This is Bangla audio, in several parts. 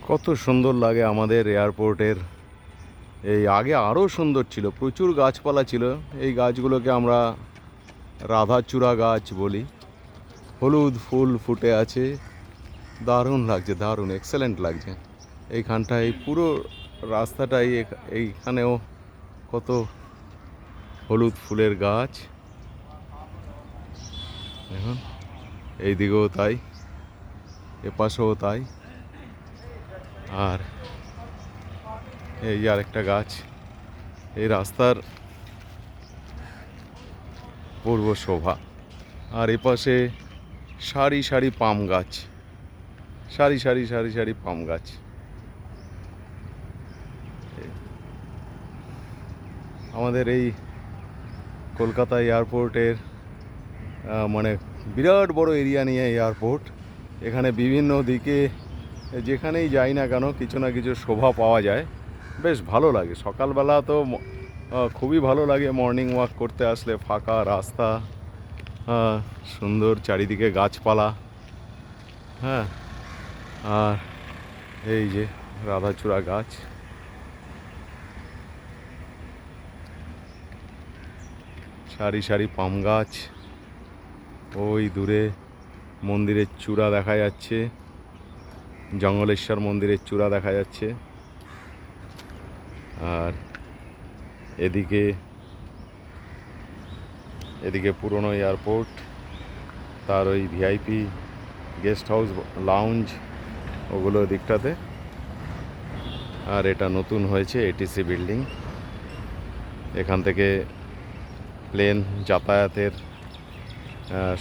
কত সুন্দর লাগে আমাদের এয়ারপোর্টের। এই আগে আরও সুন্দর ছিল, প্রচুর গাছপালা ছিল। এই গাছগুলোকে আমরা রাধাচূড়া গাছ বলি। হলুদ ফুল ফুটে আছে, দারুণ লাগছে, দারুণ এক্সেলেন্ট লাগছে। এইখানটায় পুরো রাস্তাটাই এইখানেও কত হলুদ ফুলের গাছ। দেখুন এইদিকেও তাই, এপাশেও তাই। আর এই আর একটা গাছ এই রাস্তার পূর্ব শোভা। আর এপাশে সারি সারি পাম গাছ, সারি সারি সারি সারি পাম গাছ। আমাদের এই কলকাতা এয়ারপোর্টের মানে বিরাট বড় এরিয়া নিয়ে এয়ারপোর্ট। এখানে বিভিন্ন দিকে যেখানেই যাই না কেন কিছু না কিছু শোভা পাওয়া যায়, বেশ ভালো লাগে। সকালবেলা তো খুবই ভালো লাগে মর্নিং ওয়াক করতে আসলে, ফাঁকা রাস্তা, সুন্দর চারিদিকে গাছপালা। হ্যাঁ, আর এই যে রাধাচূড়া গাছ, সারি সারি পাম গাছ। ওই দূরে মন্দিরের চূড়া দেখা যাচ্ছে, জঙ্গলেশ্বর মন্দিরের চূড়া দেখা যাচ্ছে। আর এদিকে এদিকে পুরনো এয়ারপোর্ট, তার ওই ভিআইপি গেস্ট হাউস, লাউঞ্জ, ওগুলো দিকটাতে। আর এটা নতুন হয়েছে এটিসি বিল্ডিং, এখান থেকে প্লেন যাতায়াতের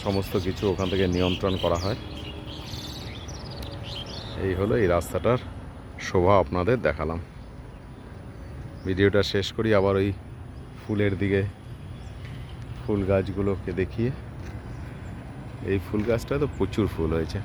সমস্ত কিছু ওখান থেকে নিয়ন্ত্রণ করা হয়। এই হলো এই রাস্তাটার শোভা, আপনাদের দেখালাম। ভিডিওটা শেষ করি আবার ওই ফুলের দিকে, ফুল গাছগুলোকে দেখিয়ে। এই ফুল গাছটা তো প্রচুর ফুল হয়েছে।